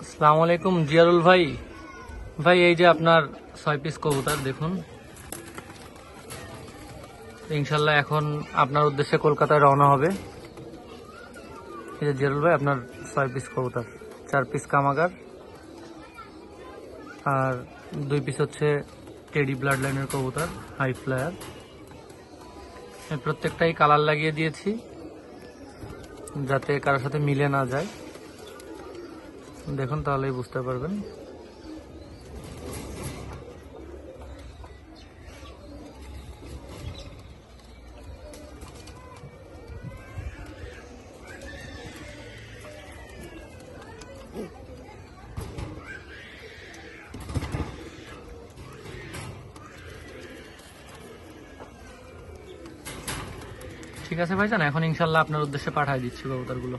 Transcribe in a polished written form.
আসসালামু আলাইকুম জিয়ারুল ভাই। ভাই এই যে আপনার 6 পিস কবুতর দেখুন, ইনশাল্লাহ এখন আপনার উদ্দেশ্যে কলকাতায় রওনা হবে। এই যে জিয়ারুল ভাই আপনার 6 পিস কবুতর, 4 পিস কামাগার আর 2 পিস হচ্ছে টেডি ব্লাড লাইনের কবুতর হাই ফ্লায়ার। প্রত্যেকটাই কালার লাগিয়ে দিয়েছি যাতে কারোর সাথে মিলে না যায়। দেখুন তাহলেই বুঝতে পারবেন। ঠিক আছে ভাইজান, এখন ইনশাল্লাহ আপনার উদ্দেশ্যে পাঠিয়ে দিচ্ছি কবুতরগুলো।